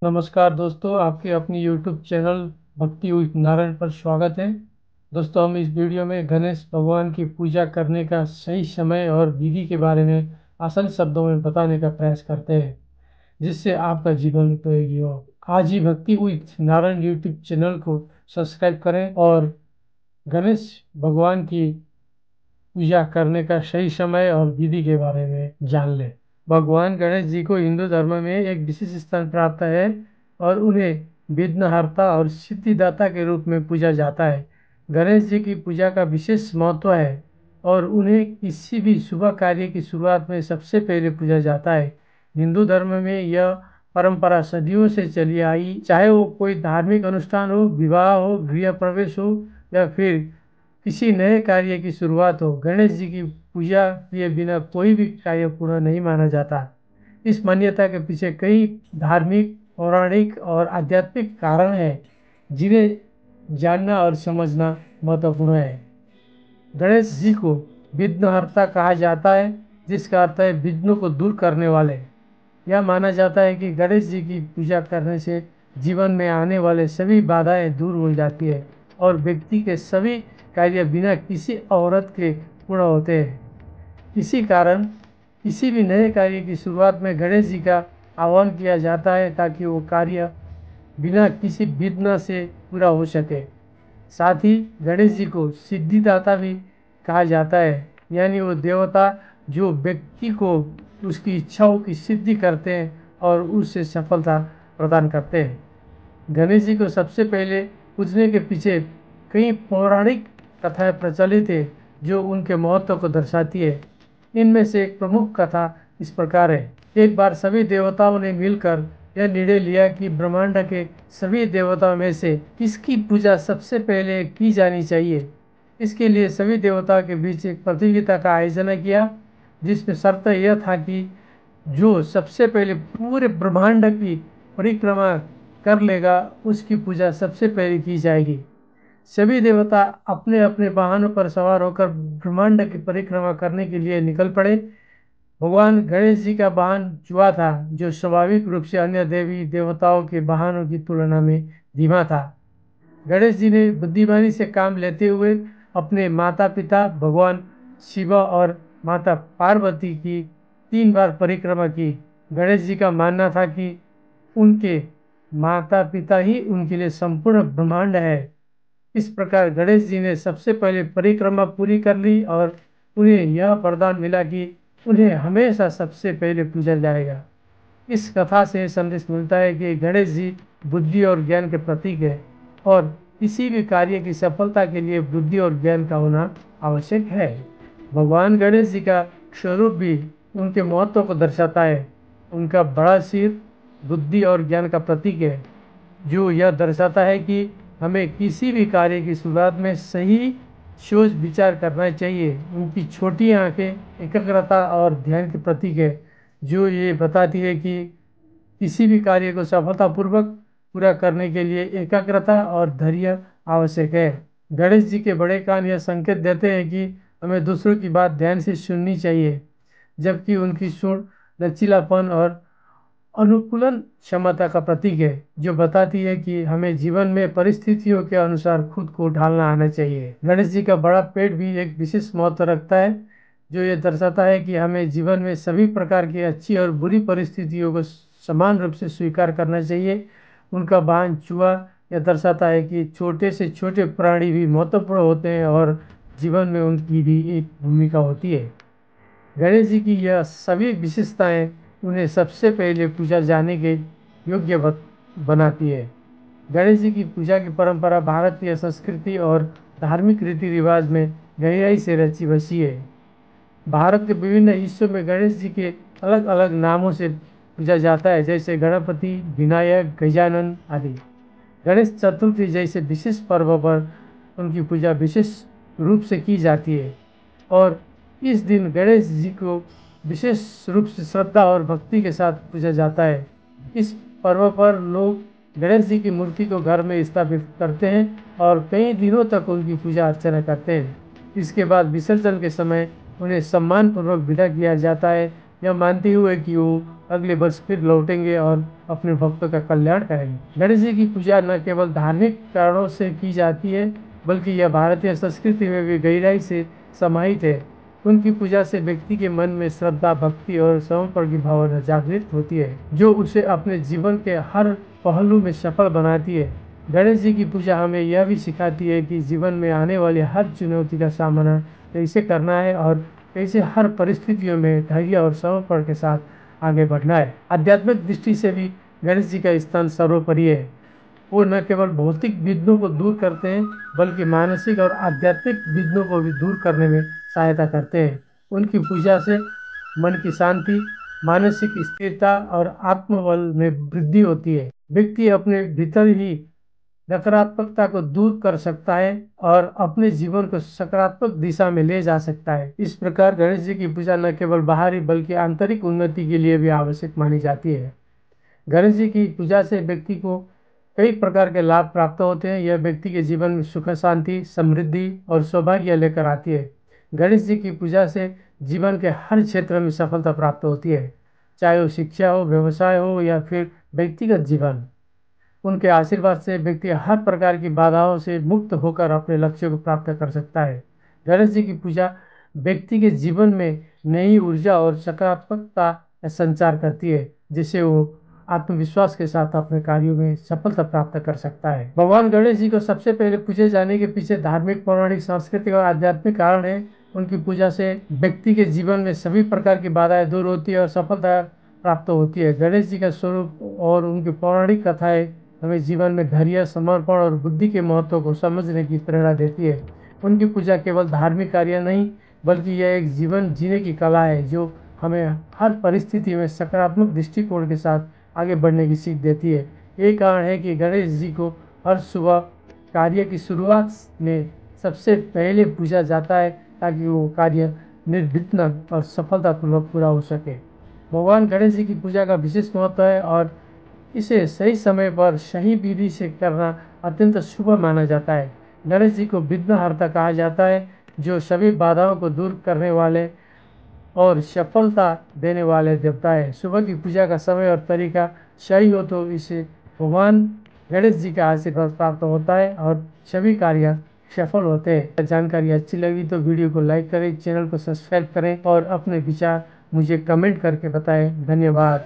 नमस्कार दोस्तों, आपके अपनी YouTube चैनल भक्ति विद नारायण पर स्वागत है। दोस्तों, हम इस वीडियो में गणेश भगवान की पूजा करने का सही समय और विधि के बारे में आसान शब्दों में बताने का प्रयास करते हैं, जिससे आपका जीवन उपयोगी हो। आज ही भक्ति विद नारायण YouTube चैनल को सब्सक्राइब करें और गणेश भगवान की पूजा करने का सही समय और विधि के बारे में जान लें। भगवान गणेश जी को हिंदू धर्म में एक विशेष स्थान प्राप्त है और उन्हें विघ्नहर्ता और सिद्धिदाता के रूप में पूजा जाता है। गणेश जी की पूजा का विशेष महत्व है और उन्हें किसी भी शुभ कार्य की शुरुआत में सबसे पहले पूजा जाता है। हिंदू धर्म में यह परंपरा सदियों से चली आई, चाहे वो कोई धार्मिक अनुष्ठान हो, विवाह हो, गृह प्रवेश हो या फिर किसी नए कार्य की शुरुआत हो। गणेश जी की पूजा किए बिना कोई भी कार्य पूरा नहीं माना जाता। इस मान्यता के पीछे कई धार्मिक, पौराणिक और आध्यात्मिक कारण हैं, जिन्हें जानना और समझना महत्वपूर्ण है। गणेश जी को विघ्नहर्ता कहा जाता है, जिसका अर्थ है विघ्नों को दूर करने वाले। यह माना जाता है कि गणेश जी की पूजा करने से जीवन में आने वाले सभी बाधाएं दूर हो जाती है और व्यक्ति के सभी कार्य बिना किसी औरत के पूर्ण होते हैं। इसी कारण किसी भी नए कार्य की शुरुआत में गणेश जी का आह्वान किया जाता है, ताकि वो कार्य बिना किसी विघ्न से पूरा हो सके। साथ ही गणेश जी को सिद्धिदाता भी कहा जाता है, यानी वो देवता जो व्यक्ति को उसकी इच्छाओं की सिद्धि करते हैं और उससे सफलता प्रदान करते हैं। गणेश जी को सबसे पहले पूजने के पीछे कई पौराणिक कथाएं प्रचलित है, जो उनके महत्व को दर्शाती है। इनमें से एक प्रमुख कथा इस प्रकार है। एक बार सभी देवताओं ने मिलकर यह निर्णय लिया कि ब्रह्मांड के सभी देवताओं में से किसकी पूजा सबसे पहले की जानी चाहिए। इसके लिए सभी देवताओं के बीच एक प्रतियोगिता का आयोजन किया, जिसमें शर्त यह था कि जो सबसे पहले पूरे ब्रह्मांड की परिक्रमा कर लेगा, उसकी पूजा सबसे पहले की जाएगी। सभी देवता अपने अपने वाहनों पर सवार होकर ब्रह्मांड की परिक्रमा करने के लिए निकल पड़े। भगवान गणेश जी का वाहन चूहा था, जो स्वाभाविक रूप से अन्य देवी देवताओं के वाहनों की तुलना में धीमा था। गणेश जी ने बुद्धिमानी से काम लेते हुए अपने माता पिता भगवान शिव और माता पार्वती की 3 बार परिक्रमा की। गणेश जी का मानना था कि उनके माता पिता ही उनके लिए संपूर्ण ब्रह्मांड है। इस प्रकार गणेश जी ने सबसे पहले परिक्रमा पूरी कर ली और उन्हें यह वरदान मिला कि उन्हें हमेशा सबसे पहले पूजा जाएगा। इस कथा से संदेश मिलता है कि गणेश जी बुद्धि और ज्ञान के प्रतीक है और किसी भी कार्य की सफलता के लिए बुद्धि और ज्ञान का होना आवश्यक है। भगवान गणेश जी का स्वरूप भी उनके महत्व को दर्शाता है। उनका बड़ा सिर बुद्धि और ज्ञान का प्रतीक है, जो यह दर्शाता है कि हमें किसी भी कार्य की शुरुआत में सही सोच विचार करना चाहिए। उनकी छोटी आंखें एकाग्रता और ध्यान के प्रतीक है, जो ये बताती है कि किसी भी कार्य को सफलतापूर्वक पूरा करने के लिए एकाग्रता और धैर्य आवश्यक है। गणेश जी के बड़े कान यह संकेत देते हैं कि हमें दूसरों की बात ध्यान से सुननी चाहिए, जबकि उनकी सुर लचीलापन और अनुकूलन क्षमता का प्रतीक है, जो बताती है कि हमें जीवन में परिस्थितियों के अनुसार खुद को ढालना आना चाहिए। गणेश जी का बड़ा पेट भी एक विशेष महत्व रखता है, जो ये दर्शाता है कि हमें जीवन में सभी प्रकार की अच्छी और बुरी परिस्थितियों को समान रूप से स्वीकार करना चाहिए। उनका वाहन चूहा यह दर्शाता है कि छोटे से छोटे प्राणी भी महत्वपूर्ण होते हैं और जीवन में उनकी भी एक भूमिका होती है। गणेश जी की यह सभी विशेषताएं उन्हें सबसे पहले पूजा जाने के योग्य बनाती है। गणेश जी की पूजा की परंपरा भारतीय संस्कृति और धार्मिक रीति रिवाज में गहराई से रची बसी है। भारत के विभिन्न हिस्सों में गणेश जी के अलग अलग नामों से पूजा जाता है, जैसे गणपति, विनायक, गजानन आदि। गणेश चतुर्थी जैसे विशेष पर्व पर उनकी पूजा विशेष रूप से की जाती है और इस दिन गणेश जी को विशेष रूप से श्रद्धा और भक्ति के साथ पूजा जाता है। इस पर्व पर लोग गणेश जी की मूर्ति को घर में स्थापित करते हैं और कई दिनों तक उनकी पूजा अर्चना करते हैं। इसके बाद विसर्जन के समय उन्हें सम्मानपूर्वक विदा किया जाता है, यह मानते हुए कि वो अगले वर्ष फिर लौटेंगे और अपने भक्तों का कल्याण करेंगे। गणेश जी की पूजा न केवल धार्मिक कारणों से की जाती है, बल्कि यह भारतीय संस्कृति में भी गहराई से समाहित है। उनकी पूजा से व्यक्ति के मन में श्रद्धा, भक्ति और समर्पण की भावना जागृत होती है, जो उसे अपने जीवन के हर पहलू में सफल बनाती है। गणेश जी की पूजा हमें यह भी सिखाती है कि जीवन में आने वाली हर चुनौती का सामना कैसे करना है और कैसे हर परिस्थितियों में धैर्य और समर्पण के साथ आगे बढ़ना है। आध्यात्मिक दृष्टि से भी गणेश जी का स्थान सर्वोपरि है। वो न केवल भौतिक विघ्नों को दूर करते हैं, बल्कि मानसिक और आध्यात्मिक विघ्नों को भी दूर करने में सहायता करते हैं। उनकी पूजा से मन की शांति, मानसिक स्थिरता और आत्मबल में वृद्धि होती है। व्यक्ति अपने भीतर ही नकारात्मकता को दूर कर सकता है और अपने जीवन को सकारात्मक दिशा में ले जा सकता है। इस प्रकार गणेश जी की पूजा न केवल बाहरी बल्कि आंतरिक उन्नति के लिए भी आवश्यक मानी जाती है। गणेश जी की पूजा से व्यक्ति को कई प्रकार के लाभ प्राप्त होते हैं। यह व्यक्ति के जीवन में सुख, शांति, समृद्धि और सौभाग्य लेकर आती है। गणेश जी की पूजा से जीवन के हर क्षेत्र में सफलता प्राप्त होती है, चाहे वो शिक्षा हो, व्यवसाय हो या फिर व्यक्तिगत जीवन। उनके आशीर्वाद से व्यक्ति हर प्रकार की बाधाओं से मुक्त होकर अपने लक्ष्य को प्राप्त कर सकता है। गणेश जी की पूजा व्यक्ति के जीवन में नई ऊर्जा और सकारात्मकता का संचार करती है, जिससे वो आत्मविश्वास के साथ अपने कार्यों में सफलता प्राप्त कर सकता है। भगवान गणेश जी को सबसे पहले पूजे जाने के पीछे धार्मिक, पौराणिक, सांस्कृतिक और आध्यात्मिक कारण है। उनकी पूजा से व्यक्ति के जीवन में सभी प्रकार की बाधाएं दूर होती है और सफलता प्राप्त होती है। गणेश जी का स्वरूप और उनकी पौराणिक कथाएं हमें जीवन में धैर्य, समर्पण और बुद्धि के महत्व को समझने की प्रेरणा देती है। उनकी पूजा केवल धार्मिक कार्य नहीं, बल्कि यह एक जीवन जीने की कला है, जो हमें हर परिस्थिति में सकारात्मक दृष्टिकोण के साथ आगे बढ़ने की सीख देती है। यही कारण है कि गणेश जी को हर सुबह कार्य की शुरुआत में सबसे पहले पूजा जाता है, ताकि वो कार्य निर्विघ्न और सफलतापूर्वक पूरा हो सके। भगवान गणेश जी की पूजा का विशेष महत्व है और इसे सही समय पर सही विधि से करना अत्यंत शुभ माना जाता है। गणेश जी को विघ्नहर्ता कहा जाता है, जो सभी बाधाओं को दूर करने वाले और सफलता देने वाले देवता है। सुबह की पूजा का समय और तरीका सही हो तो इसे भगवान गणेश जी का आशीर्वाद प्राप्त होता है और सभी कार्य सफल होते हैं। जानकारी अच्छी लगी तो वीडियो को लाइक करें, चैनल को सब्सक्राइब करें और अपने विचार मुझे कमेंट करके बताएं। धन्यवाद।